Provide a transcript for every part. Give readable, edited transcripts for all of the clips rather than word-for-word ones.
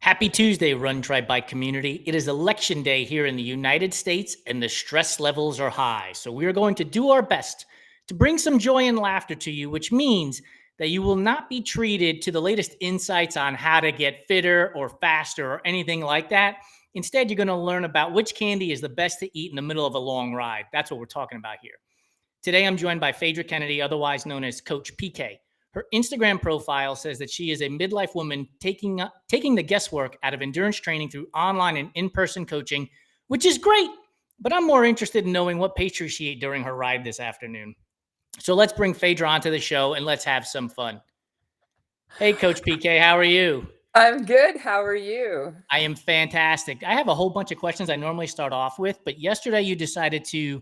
Happy Tuesday, Run, Try, Bike community. It is election day here in the United States, and the stress levels are high. So we are going to do our best to bring some joy and laughter to you, which means that you will not be treated to the latest insights on how to get fitter or faster or anything like that. Instead, you're going to learn about which candy is the best to eat in the middle of a long ride. That's what we're talking about here. Today, I'm joined by Phaedra Kennedy, otherwise known as Coach PK. Her Instagram profile says that she is a midlife woman taking the guesswork out of endurance training through online and in-person coaching, which is great. But I'm more interested in knowing what pastry she ate during her ride this afternoon. So let's bring Phaedra onto the show and let's have some fun. Hey, Coach PK, how are you? I'm good. How are you? I am fantastic. I have a whole bunch of questions I normally start off with, but yesterday you decided to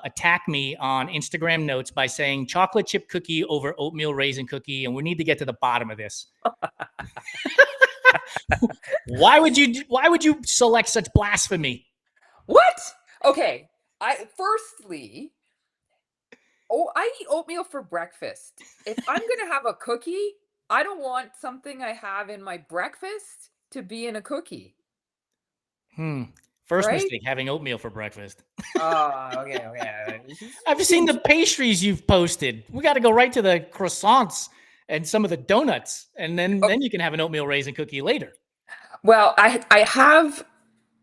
attack me on Instagram notes by saying chocolate chip cookie over oatmeal raisin cookie, and we need to get to the bottom of this. Why would you select such blasphemy? What? Okay. I eat oatmeal for breakfast. If I'm going to have a cookie, I don't want something I have in my breakfast to be in a cookie. First Right? mistake, having oatmeal for breakfast. Oh, okay. I've seen the pastries you've posted. We got to go right to the croissants and some of the donuts, and then you can have an oatmeal raisin cookie later. Well,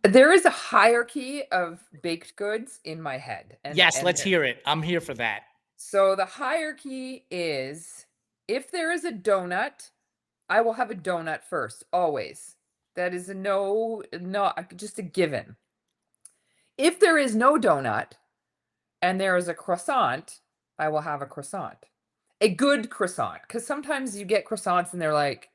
there is a hierarchy of baked goods in my head. Yes, let's hear it. I'm here for that. So the hierarchy is, if there is a donut, I will have a donut first, always. That is just a given. If there is no donut and there is a croissant, I will have a croissant. A good croissant, because sometimes you get croissants and they're like,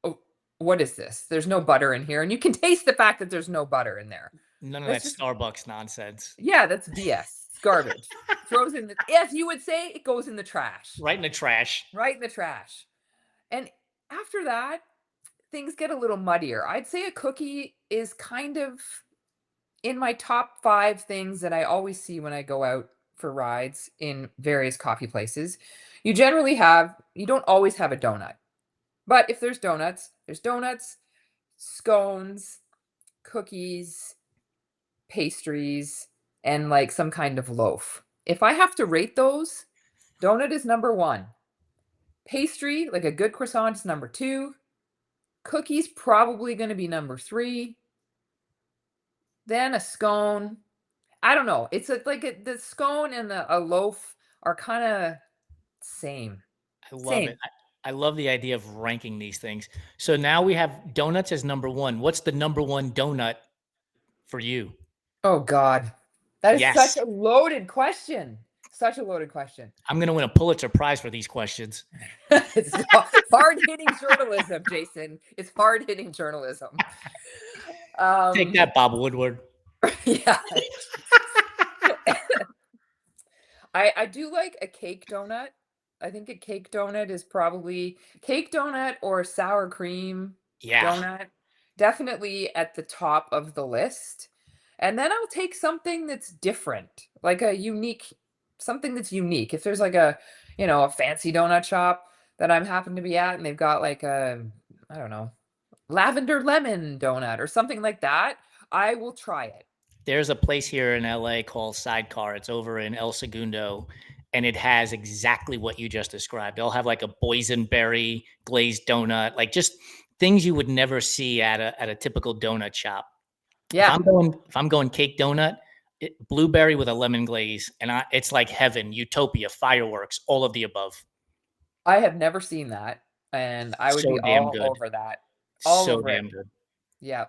oh, what is this? There's no butter in here. And you can taste the fact that there's no butter in there. None of That's that just, Starbucks nonsense. yeah, that's BS. It's garbage. Throws in the, yes, you would say it goes in the trash. Right in the trash. Right in the trash. And after that, things get a little muddier. I'd say a cookie is kind of in my top 5 things that I always see when I go out for rides in various coffee places. You don't always have a donut. But if there's donuts, scones, cookies, pastries, and like some kind of loaf. If I have to rate those, donut is number 1. Pastry, like a good croissant, is number 2. Cookies probably going to be number 3. Then a scone. I don't know. It's the scone and a loaf are kind of same. I love Same. it. I love the idea of ranking these things. So now we have donuts as number 1. What's the number 1 donut for you? Oh God. That is such Yes. a loaded question. Such a loaded question. I'm going to win a Pulitzer Prize for these questions. It's hard-hitting journalism, Jason. It's hard-hitting journalism. Take that, Bob Woodward. Yeah. I do like a cake donut. I think a cake donut is probably cake donut or sour cream donut. Definitely at the top of the list. And then I'll take something that's different, like something that's unique. If there's like a fancy donut shop that I'm happen to be at and they've got like I don't know, lavender lemon donut or something like that, I will try it. There's a place here in LA called Sidecar. It's over in El Segundo, and it has exactly what you just described. They'll have like a boysenberry glazed donut, like just things you would never see at a typical donut shop. Yeah. If I'm going cake donut, blueberry with a lemon glaze, and it's like heaven, utopia, fireworks, all of the above. I have never seen that, and I would So be damn all good. over that. All So over it. damn good. Yeah. Yeah.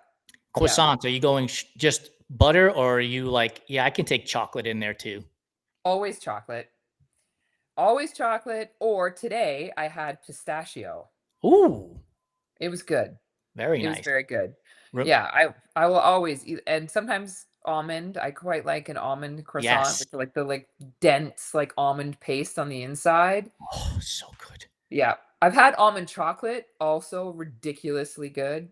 Croissants, are you going just butter, or are you like, yeah, I can take chocolate in there too? Always chocolate. Always chocolate, or today I had pistachio. Ooh, It was good. very It was nice. very good. Re- Yeah, I will always eat, and sometimes almond. I quite like an almond croissant Yes. with the dense like almond paste on the inside. Oh, so good. Yeah. I've had almond chocolate, also ridiculously good.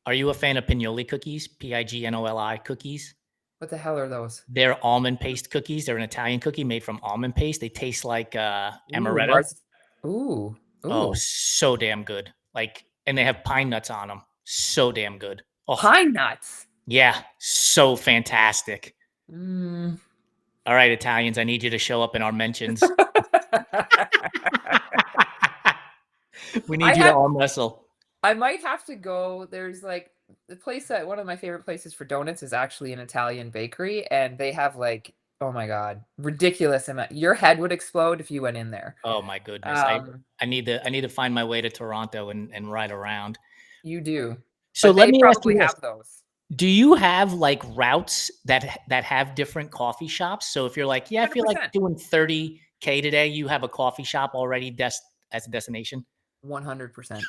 Are you a fan of pignoli cookies? Pignoli cookies? What the hell are those? They're almond paste cookies. They're an Italian cookie made from almond paste. They taste like Ooh, amaretto. ooh, Oh, ooh. so damn good. Like, and they have pine nuts on them. So damn good. Oh, Pine nuts. yeah. So fantastic. Mm. All right, Italians, I need you to show up in our mentions. We I need you to have arm wrestle. I might have to go. There's like the place that one of my favorite places for donuts is actually an Italian bakery, and they have like, oh my God, ridiculous amount. Your head would explode if you went in there. Oh my goodness. Um, I need to find my way to Toronto and ride around. you do, So but let they me ask probably you this. have those. Do you have like routes that have different coffee shops? So if you're like, yeah, I feel like 100%. doing 30K today, you have a coffee shop already as a destination? 100%.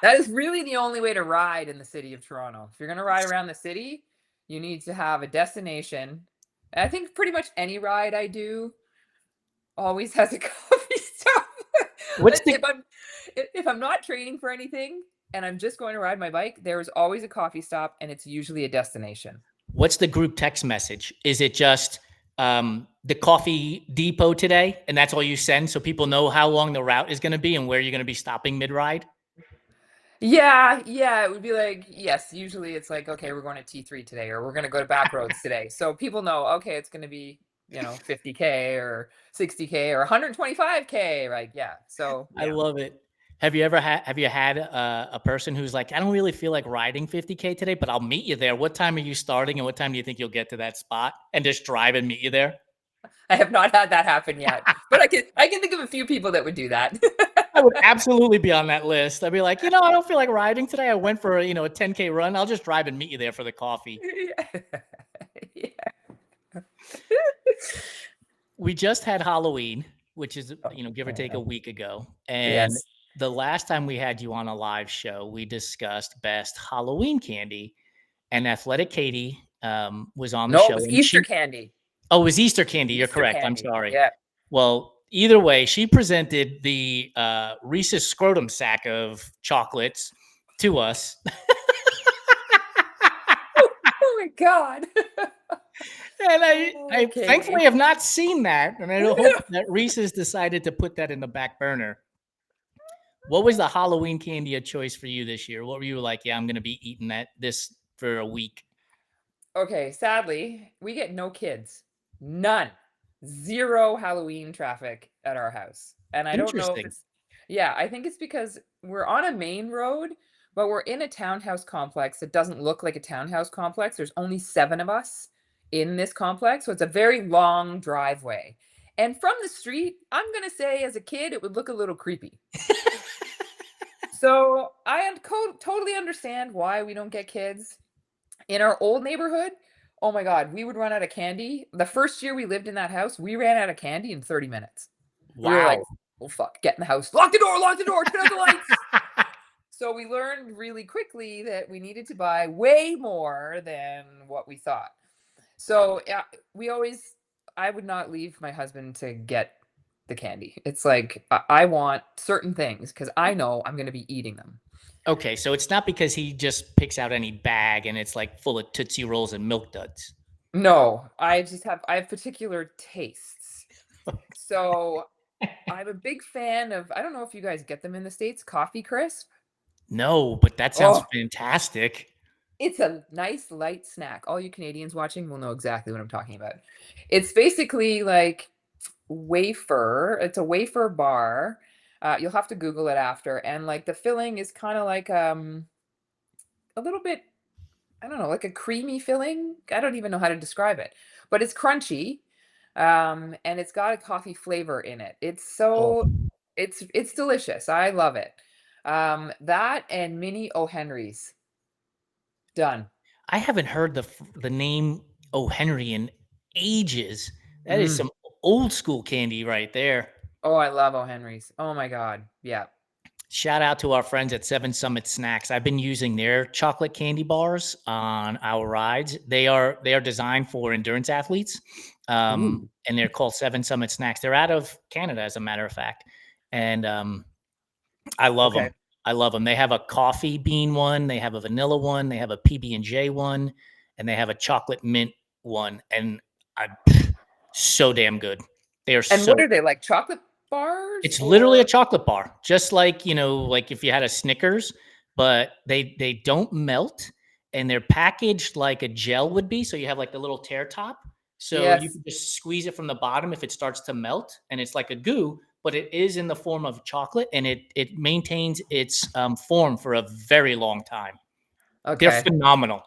That is really the only way to ride in the city of Toronto. If you're gonna ride around the city, you need to have a destination. And I think pretty much any ride I do always has a coffee stop. What's the If I'm not training for anything and I'm just going to ride my bike, there is always a coffee stop and it's usually a destination. what's the group text message? Is it just the coffee depot today, and that's all you send so people know how long the route is going to be and where you're going to be stopping mid ride? Yeah, yeah, it would be like, yes, usually it's like, okay, we're going to T3 today, or we're going to go to Backroads today. So people know, okay, it's going to be, 50K or 60K or 125K, right? Yeah. So, I yeah. love it. Have you had a person who's like, I don't really feel like riding 50K today, but I'll meet you there. What time are you starting, and what time do you think you'll get to that spot? And just drive and meet you there. I have not had that happen yet, but I can think of a few people that would do that. I would absolutely be on that list. I'd be like, I don't feel like riding today. I went for a 10K run. I'll just drive and meet you there for the coffee. Yeah. We just had Halloween, which is, Oh, give or take yeah. a week ago. And Yes. the last time we had you on a live show, we discussed best Halloween candy. And Athletic Katie was on the No, it show. was And Easter candy. oh, it was Easter candy. You're Easter correct. I'm candy. sorry. Yeah. Well, either way, she presented the Reese's scrotum sack of chocolates to us. Oh my God. And I Okay. thankfully have not seen that. And I hope that Reese's decided to put that in the back burner. What was the Halloween candy of choice for you this year? What were you like? Yeah, I'm going to be eating this for a week. Okay, sadly, we get no kids. None. Zero Halloween traffic at our house. And I don't know if Interesting. it's yeah, I think it's because we're on a main road, but we're in a townhouse complex that doesn't look like a townhouse complex. There's only 7 of us in this complex, so it's a very long driveway. And from the street, I'm gonna say as a kid, it would look a little creepy. So totally understand why we don't get kids. In our old neighborhood, oh my God, we would run out of candy. The first year we lived in that house, we ran out of candy in 30 minutes. We were like, Wow. "Oh fuck, get in the house. Lock the door, turn out the lights." So we learned really quickly that we needed to buy way more than what we thought. So, yeah, we always I would not leave my husband to get the candy. It's like I want certain things because I know I'm going to be eating them. Okay, so it's not because he just picks out any bag and it's like full of Tootsie Rolls and Milk Duds. No, I have particular tastes. So, I'm a big fan of I don't know if you guys get them in the States, coffee crisp. No, but that sounds Oh, fantastic. it's a nice light snack. All you Canadians watching will know exactly what I'm talking about. It's basically like it's a wafer bar. You'll have to Google it after, and, like, the filling is kinda like, a little bit I don't know, like a creamy filling? I don't even know how to describe it, but it's crunchy, and it's got a coffee flavor in it. Oh, It's delicious. I love it. That and mini O. Henry's. Done. I haven't heard the name O. Henry in ages. That is Mm. some old school candy right there. Oh, I love O. Henry's. Oh my god. Yeah. Shout out to our friends at Seven Summit Snacks. I've been using their chocolate candy bars on our rides. They are designed for endurance athletes, Ooh, and they're called Seven Summit Snacks. They're out of Canada, as a matter of fact, and I love okay. them. I love them. They have a coffee bean one, they have a vanilla one, they have a PB&J one, and they have a chocolate mint one, and I so damn good. They are And so what are they, like chocolate bars it's literally a or chocolate bar, just like, like if you had a Snickers, but they don't melt, and they're packaged like a gel would be. So you have like the little tear top. So you Yes. can just squeeze it from the bottom if it starts to melt, and it's like a goo, but it is in the form of chocolate, and it maintains its form for a very long time. They're Okay. phenomenal.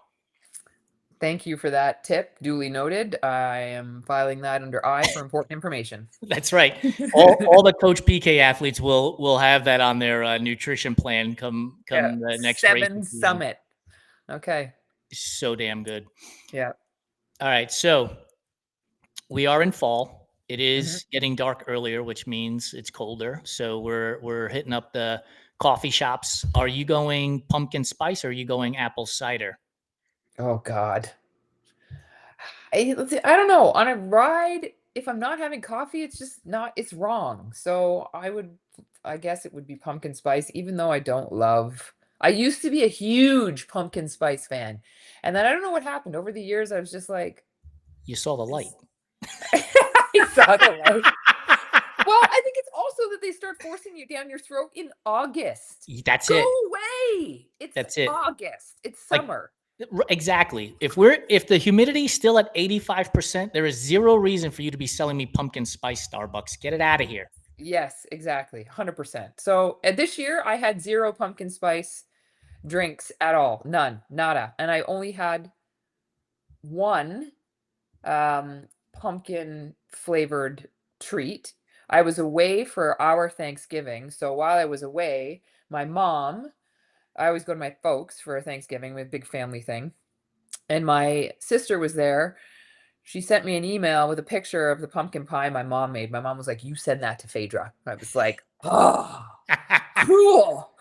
Thank you for that tip. Duly noted. I am filing that under I for important information. That's right. All the Coach PK athletes will have that on their nutrition plan Yeah. come the next racing 7 season. Summit. Okay. So damn good. Yeah. All right, so we are in fall. It Mhm. is getting dark earlier, which means it's colder. So we're hitting up the coffee shops. Are you going pumpkin spice or are you going apple cider? Oh god. Let's see, I don't know. On a ride, if I'm not having coffee, it's just not it's wrong. So I guess it would be pumpkin spice, even though I used to be a huge pumpkin spice fan. And then I don't know what happened. Over the years, I was just like, You saw the light. this I saw the light. Well, I think it's also that they start forcing you down your throat in August. That's Go it. away. It's That's it. August. It's Like summer. exactly. If the humidity's still at 85%, there is zero reason for you to be selling me pumpkin spice Starbucks. Get it out of here. Yes, exactly. 100%. So, and this year I had 0 pumpkin spice drinks at all. None. Nada. And I only had 1 pumpkin flavored treat. I was away for our Thanksgiving. So while I was away, my mom, I always go to my folks for Thanksgiving, with a big family thing. And my sister was there. She sent me an email with a picture of the pumpkin pie my mom made. My mom was like, "You send that to Phaedra." I was like, "Oh, cruel,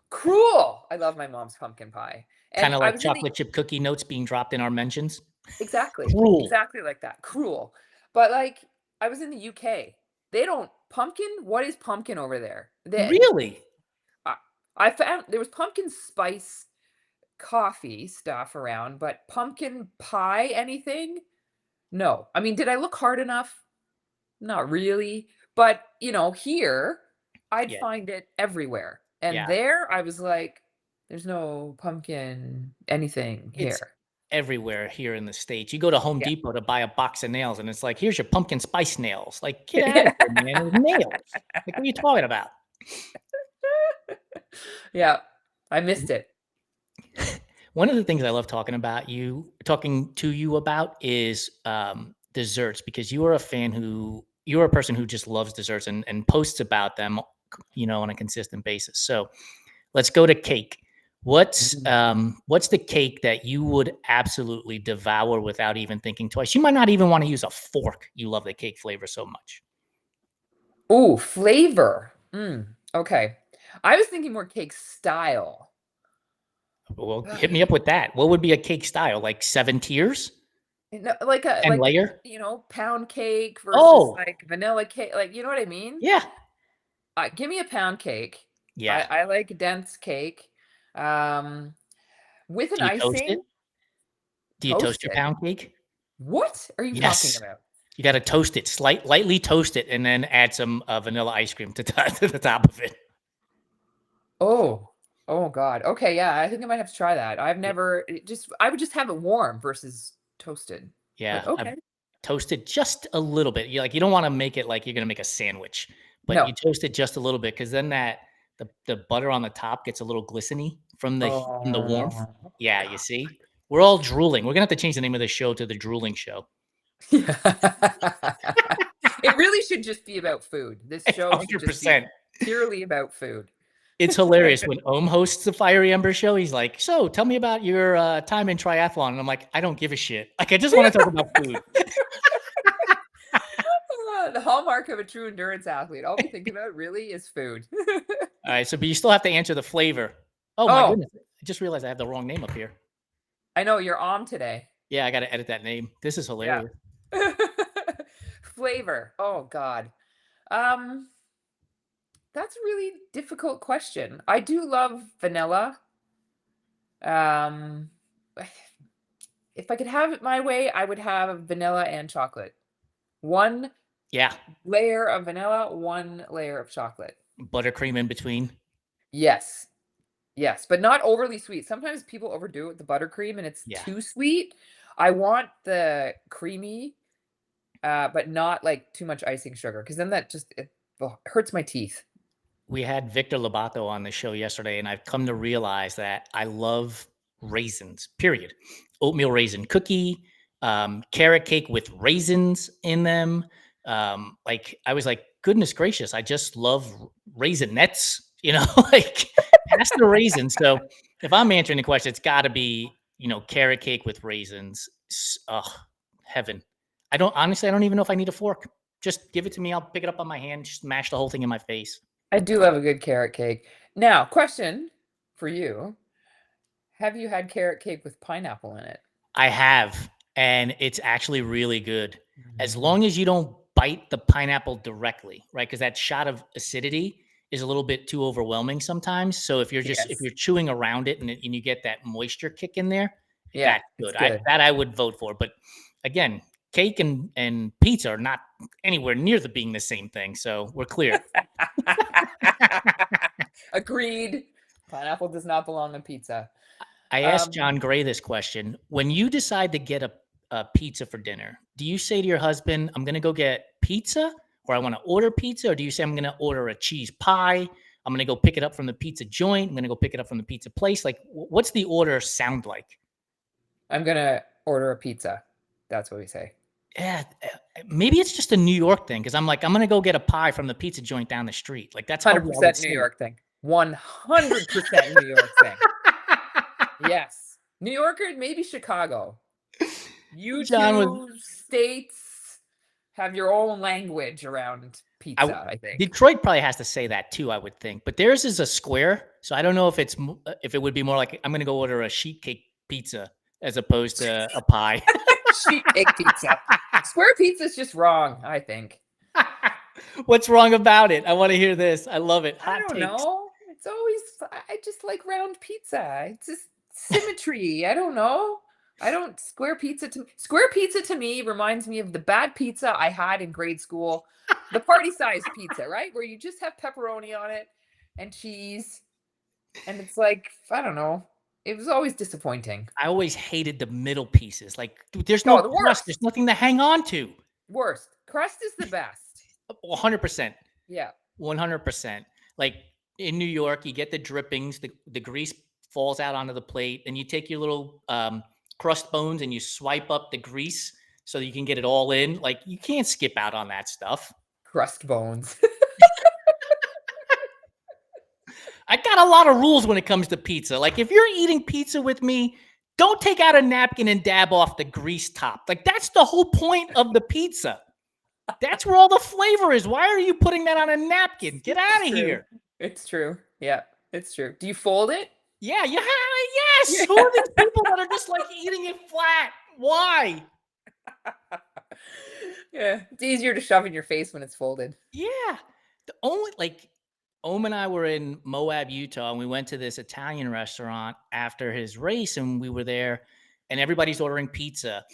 cruel." I love my mom's pumpkin pie. Kind And of I like was in the chocolate chip cookie notes being dropped in our mentions. exactly, Cruel. exactly like that. Cruel. But like I was in the UK. They don't pumpkin. What is pumpkin over there? Really? I, I found there was pumpkin spice coffee stuff around, but pumpkin pie anything? No. I mean, did I look hard enough? Not really. But, here, I'd Yeah. find it everywhere. And Yeah. there, I was like, there's no pumpkin anything It's here. everywhere here in the States. You go to Home Yeah. Depot to buy a box of nails, and it's like, here's your pumpkin spice nails. Like, get out of Yeah. here, man. There's nails. Like, what are you talking about? Yeah. I missed it. One of the things I love talking to you about is desserts, because you're a person who just loves desserts and posts about them, on a consistent basis. So let's go to cake. Mm. What's the cake that you would absolutely devour without even thinking twice? You might not even want to use a fork. You love the cake flavor so much. Ooh, flavor. Okay. I was thinking more cake style. Well, hit me up with that. What would be a cake style? Like 7 tiers? No, like a 10 layer? pound cake versus Oh, like vanilla cake. Like, you know what I mean? yeah. Give me a pound cake. Yeah. I like dense cake. Um, with an Do you toast it? icing, Do you toast your toasted. pound cake? What are you talking Yes. about? You gotta toast it, lightly toast it, and then add some, vanilla ice cream to to the top of it. Oh, oh God. Okay, yeah, I think I might have to try that. Yeah, I would just have it warm versus toasted. But yeah, okay. toast it just a little bit. You don't wanna make it like you're gonna make a sandwich, but No. you toast it just a little bit, because then the butter on the top gets a little glistening from the warmth. Oh, Yeah, you God. see? We're all drooling. We're gonna have to change the name of the show to The Drooling Show. It really should just be about food. This show should just be 100%. purely about food. It's hilarious when Ohm hosts the Fiery Ember show. He's like, "So, tell me about your time in triathlon." And I'm like, "I don't give a shit. Like, I just want to talk about food." The hallmark of a true endurance athlete. All we think about really is food. All right, so but you still have to answer the flavor. Oh my Oh, goodness! I just realized I have the wrong name up here. I know you're on today. Yeah, I got to edit that name. This is Yeah. hilarious. Flavor. Oh God. Um, that's a really difficult question. I do love vanilla. Um, if I could have it my way, I would have vanilla and chocolate. One Yeah, layer of vanilla, one layer of chocolate. buttercream in between. Yes. Yes, but not overly sweet. Sometimes people overdo it with the buttercream and it's Yeah. too sweet. I want the creamy, but not like too much icing sugar because then that just it hurts my teeth. We had Victor Labato on the show yesterday, and I've come to realize that I love raisins, period. Oatmeal raisin cookie, carrot cake with raisins in them. Like, I was like, goodness gracious, I just love raisinets, like past the raisins. So if I'm answering the question, it's got to be, carrot cake with raisins. Oh, heaven. I don't even know if I need a fork. Just give it to me. I'll pick it up on my hand, just mash the whole thing in my face. I do love a good carrot cake. Now, question for you. Have you had carrot cake with pineapple in it? I have, and it's actually really good. As Mm. long as you don't bite the pineapple directly, right? Because that shot of acidity is a little bit too overwhelming sometimes. So if Yes. you're chewing around it and you get that moisture kick in there, Yeah, that's it's good. good. I would vote for. But again, cake and pizza are not anywhere near the being the same thing. So we're clear. Agreed. Pineapple does not belong on pizza. I asked Um, John Gray this question. When you decide to get a pizza for dinner, do you say to your husband, I'm going to go get pizza, or I want to order pizza? Or do you say, I'm going to order a cheese pie? I'm going to go pick it up from the pizza joint. I'm going to go pick it up from the pizza place. Like, what's the order sound like? I'm gonna order a pizza. That's what we say. Yeah, maybe it's just a New York thing because I'm like, I'm going to go get a pie from the pizza joint down the street. Like, that's how I would 100% New say it. York thing. 100% New York thing. Yes. New Yorker, maybe Chicago. You John was two states have your own language around I pizza, I think. Detroit probably has to say that too, I would think. But theirs is a square, so I don't know if it would be more like I'm going to go order a sheet cake pizza as opposed to a pie. Sheet cake pizza. Square pizza is just wrong, I think. What's wrong about it? I want to hear this. I love it. I Hot don't takes. know. It's always I just like round pizza. It's just symmetry. I don't know. I don't square pizza to me reminds me of the bad pizza I had in grade school. The party size pizza, right? Where you just have pepperoni on it and cheese. And it's like, I don't know. It was always disappointing. I always hated the middle pieces. Like, dude, there's no Oh, the crust. There's worst. nothing to hang on to. Worst. Crust is the best. 100%. Yeah. 100%. Like in New York, you get the drippings, the grease falls out onto the plate, and you take your little crust bones and you swipe up the grease so that you can get it all in. Like, you can't skip out on that stuff. Crust bones. I got a lot of rules when it comes to pizza. Like, if you're eating pizza with me, don't take out a napkin and dab off the grease top. Like, that's the whole point of the pizza. That's where all the flavor is. Why are you putting that on a napkin? Get out It's of true. here. It's true. Yeah, it's true. Do you fold it? Yeah, yes. Yeah. Who are these people that are just like eating it flat? Why? Yeah, it's easier to shove in your face when it's folded. Yeah. The only like Ohm and I were in Moab, Utah, and we went to this Italian restaurant after his race, and we were there, and everybody's ordering pizza.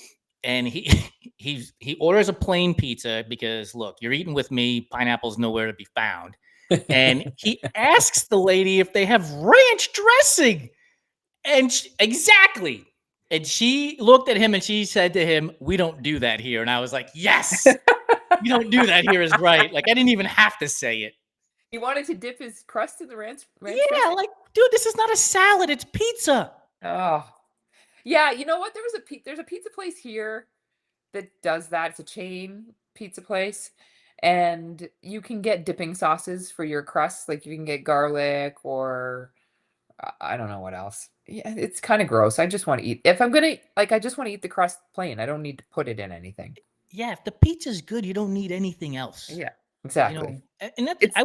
And he he orders a plain pizza because look, you're eating with me, pineapple's nowhere to be found. And he asks the lady if they have ranch dressing. And exactly. And she looked at him and she said to him, "We don't do that here." And I was like, "Yes, we don't do that here is right." Like, I didn't even have to say it. He wanted to dip his crust in the ranch Yeah, dressing? like, dude, this is not a salad, it's pizza. Oh. Yeah, you know what? There's a pizza place here that does that. It's a chain pizza place, and you can get dipping sauces for your crust, like, you can get garlic or I don't know what else. Yeah, it's kinda gross. I just wanna eat if I'm gonna like, I just wanna eat the crust plain. I don't need to put it in anything. Yeah, if the pizza's good, you don't need anything else. Yeah, exactly. And that's It's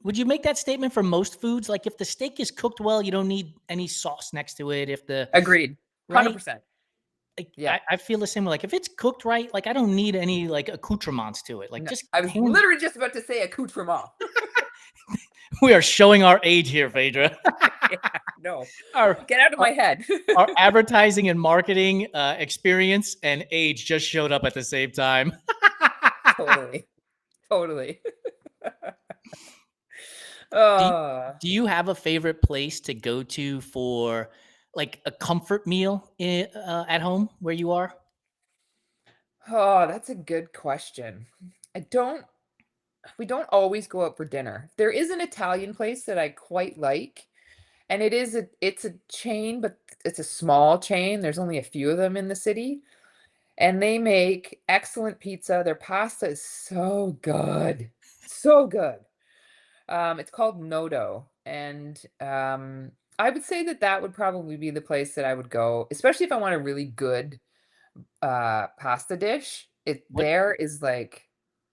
would you make that statement for most foods? Like, if the steak is cooked well, you don't need any sauce next to it. If the agreed. right? 100%. Like, Yeah. I feel the same way. Like, if it's cooked right, like, I don't need any like accoutrements to it. Like, No, just I was hand literally just about to say accoutrement. we are showing our age here, Phaedra. Yeah, no. our, Get out of our my head. our advertising and marketing experience and age just showed up at the same time. Totally. Totally. Do you Uh, do you have a favorite place to go to for, like, a comfort meal at home where you are? oh, that's a good question. I don't we don't always go out for dinner. There is an Italian place that I quite like, and it's a chain, but it's a small chain. There's only a few of them in the city, and they make excellent pizza. Their pasta is so good. So good. It's called Nodo, and, I would say that that would probably be the place that I would go, especially if I want a really good, pasta dish. It What there is like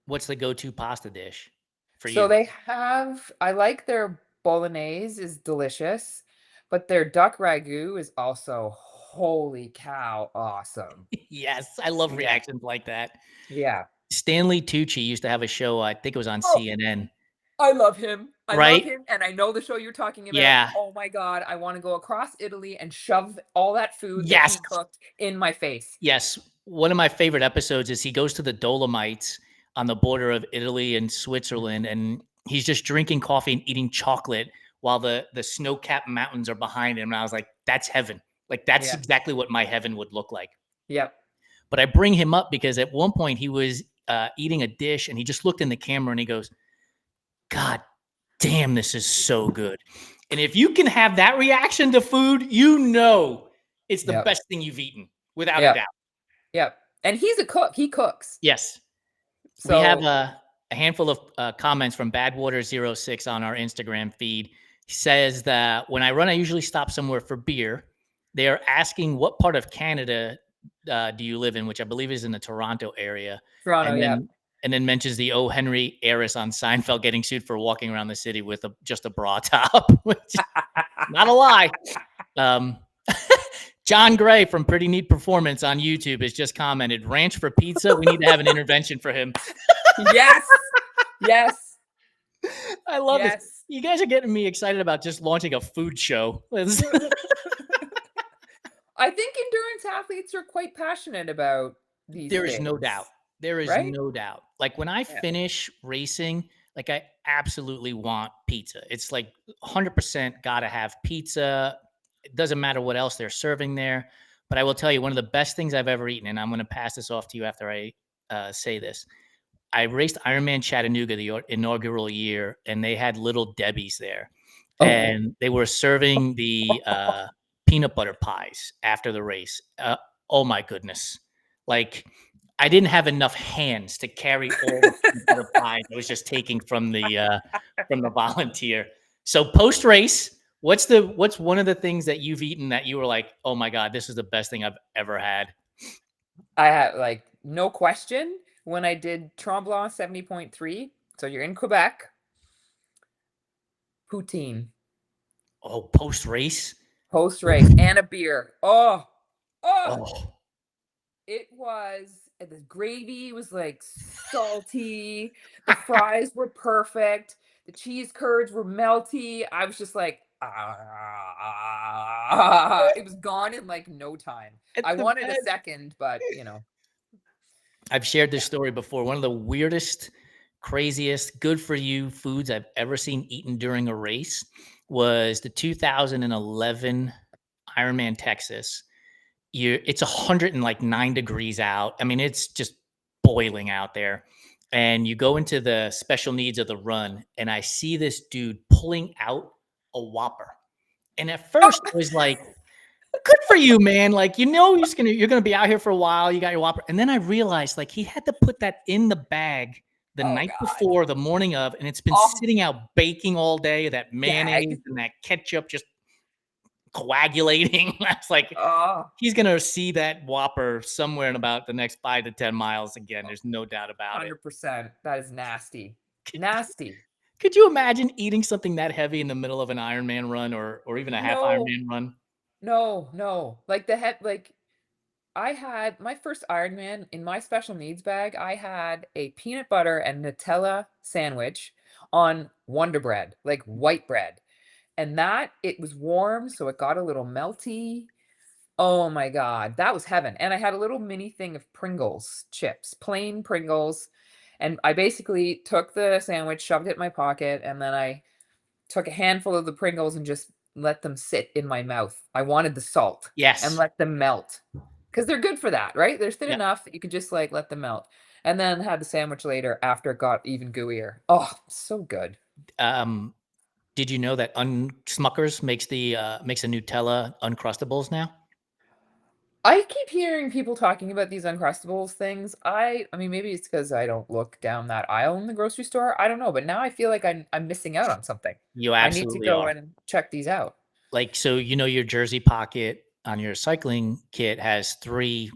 what's the go-to pasta dish for so you? they have I like their bolognese is delicious, but their duck ragu is also, holy cow, awesome. Yes, I love Yeah, reactions like that. yeah. Stanley Tucci used to have a show, I think it was on Oh, CNN, I love him. I love right? him, and I know the show you're talking about. Yeah. Oh my god, I wanna go across Italy and shove all that food that Yes. he cooked in my face. Yes. One of my favorite episodes is he goes to the Dolomites on the border of Italy and Switzerland, and he's just drinking coffee and eating chocolate while the snow-capped mountains are behind him, and I was like, "That's heaven." Like, that's Yeah. exactly what my heaven would look like. Yep. But I bring him up because at one point he was, eating a dish, and he just looked in the camera and he goes, "God damn, this is so good." And if you can have that reaction to food, you know it's the Yep. best thing you've eaten, without a Yep. doubt. Yep. And he's a cook, he cooks. Yes. We have So a handful of comments from Badwater06 on our Instagram feed. He says that when I run, I usually stop somewhere for beer. They are asking what part of Canada do you live in, which I believe is in the Toronto area, Toronto, and yep. then mentions the O. Henry heiress on Seinfeld getting sued for walking around the city with just a bra top, which is not a lie. Um, John Gray from Pretty Neat Performance on YouTube has just commented, "Ranch for pizza. We need to have an intervention for him." Yes. Yes. I love this. Yes. You guys are getting me excited about just launching a food show. I think endurance athletes are quite passionate about these There is no things, doubt. There is right? no doubt. Like when I Yeah. finish racing, like I absolutely want pizza. It's like 100% got to have pizza. It doesn't matter what else they're serving there. But I will tell you, one of the best things I've ever eaten, and I'm going to pass this off to you after I say this. I raced Ironman Chattanooga the inaugural year, and they had Little Debbie's there, Oh. and they were serving the peanut butter pies after the race. Oh my goodness! Like I didn't have enough hands to carry all the peanut butter pies. I was just taking from the volunteer. So post race, what's one of the things that you've eaten that you were like, oh my god, this is the best thing I've ever had? I had, like, no question when I did Tremblant 70.3, so you're in Quebec, poutine, Oh, post race. post-race, and a beer. Oh, oh, Oh, it was the gravy was, like, salty, the fries were perfect, the cheese curds were melty. I was just like, "Ah." It was gone in, like, no time. it's I the wanted a best. second, but, you know, I've shared this yeah. story before. One of the weirdest, craziest, good for you foods I've ever seen eaten during a race was the 2011 Ironman Texas. It's 109 degrees out. I mean, it's just boiling out there. And you go into the special needs of the run, and I see this dude pulling out a Whopper. And at first, I was like, good for you, man. Like, you're gonna be out here for a while. You got your Whopper. And then I realized like he had to put that in the bag the Oh night god. before, the morning of, and it's been Oh, sitting out baking all day, that mayonnaise gag. and that ketchup just coagulating. I was like, Oh, he's gonna see that Whopper somewhere in about the next 5 to 10 miles again. There's no doubt about it. 100%. That is nasty. Nasty. Could you imagine eating something that heavy in the middle of an Ironman run or even a half No, Ironman run? no, no. Like the head like I had my first Ironman in my special needs bag, I had a peanut butter and Nutella sandwich on Wonder Bread, like white bread. And that it was warm, so it got a little melty. Oh my god, that was heaven. And I had a little mini thing of Pringles chips, plain Pringles. And I basically took the sandwich, shoved it in my pocket, and then I took a handful of the Pringles and just let them sit in my mouth. I wanted the salt and Yes. let them melt because they're good for that, right? They're thin Yeah. enough that you can just like let them melt. And then had the sandwich later after it got even gooier. Oh, so good. Um, did you know that Smuckers makes a Nutella Uncrustables now? I keep hearing people talking about these Uncrustables things. I mean, maybe it's because I don't look down that aisle in the grocery store. I don't know, but now I feel like I'm missing out on something. You I need to absolutely go are. and check these out. Like, so your jersey pocket on your cycling kit has 3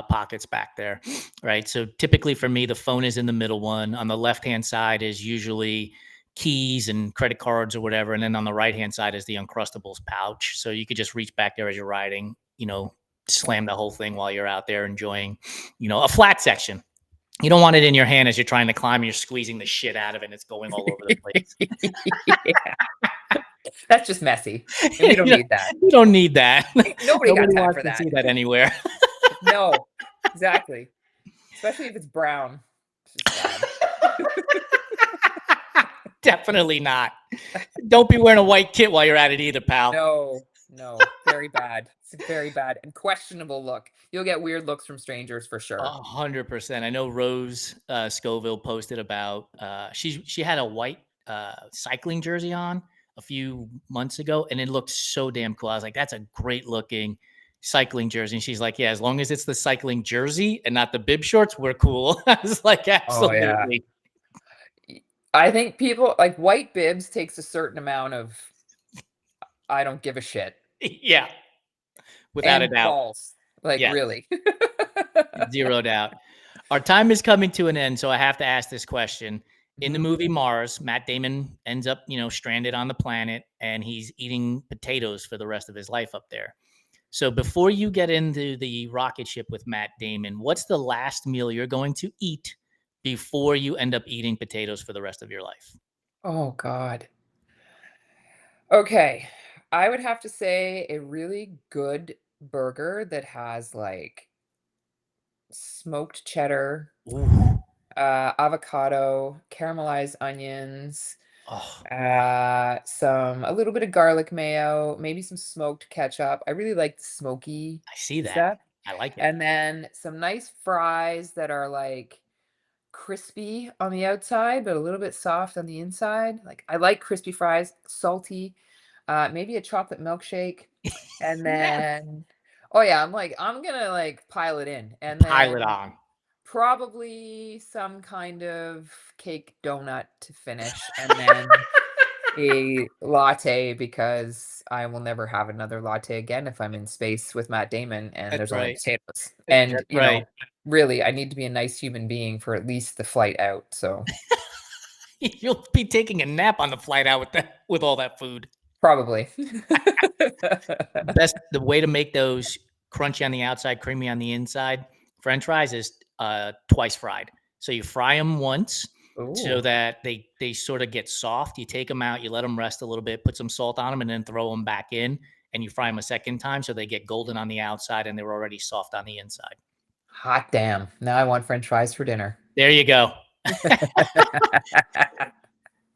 pockets back there, right? So typically for me, the phone is in the middle one. On the left-hand side is usually keys and credit cards or whatever, and then on the right-hand side is the Uncrustables pouch. So you could just reach back there as you're riding, slam the whole thing while you're out there enjoying, a flat section. You don't want it in your hand as you're trying to climb and you're squeezing the shit out of it and it's going all over the place. Yeah, that's just messy, and we don't you need that. don't need that. Nobody got Nobody time wants for to that. see that anywhere. No, exactly. Especially if it's brown. It's just bad. Definitely not. Don't be wearing a white kit while you're at it either, pal. No, no, very bad. It's very bad and questionable look. You'll get weird looks from strangers for sure. 100%. I know Rose Scoville posted about she had a white cycling jersey on a few months ago, and it looked so damn cool. I was like, "That's a great looking cycling jersey." And she's like, "Yeah, as long as it's the cycling jersey and not the bib shorts, we're cool." I was like, Oh, yeah. "Absolutely, I think people like white bibs takes a certain amount of I don't give a shit yeah, without a and doubt, balls. Like yes, really. zero doubt." Our time is coming to an end, so I have to ask this question. In the Mhm. movie Mars, Matt Damon ends up, stranded on the planet and he's eating potatoes for the rest of his life up there. So before you get into the rocket ship with Matt Damon, what's the last meal you're going to eat before you end up eating potatoes for the rest of your life? Oh god. Okay. I would have to say a really good burger that has like smoked cheddar, Ooh. avocado, caramelized onions, Oh, a little bit of garlic mayo, maybe some smoked ketchup. I really like smoky I see that. stuff. I like it. And then some nice fries that are like crispy on the outside, but a little bit soft on the inside. Like I like crispy fries, salty, maybe a chocolate milkshake. And Yeah. then, oh yeah, I'm gonna like pile it in. And Pile it then on. probably some kind of cake donut to finish, and then a latte because I will never have another latte again if I'm in space with Matt Damon and That's there's only right. potatoes. And, That's right. really, I need to be a nice human being for at least the flight out, so You'll be taking a nap on the flight out with all that food. probably. The way to make those crunchy on the outside, creamy on the inside, French fries is twice fried. So you fry them once so Ooh, that they sort of get soft. You take them out, you let them rest a little bit, put some salt on them, and then throw them back in. And you fry them a second time so they get golden on the outside and they're already soft on the inside. hot damn. Now I want french fries for dinner. There you go.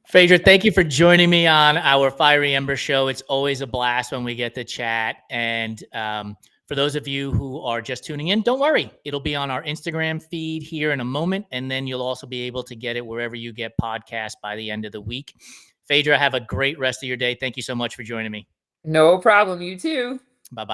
Phaedra, thank you for joining me on our Fiery Ember show. It's always a blast when we get to chat. And for those of you who are just tuning in, don't worry. It'll be on our Instagram feed here in a moment. And then you'll also be able to get it wherever you get podcasts by the end of the week. Phaedra, have a great rest of your day. Thank you so much for joining me. No problem, you too.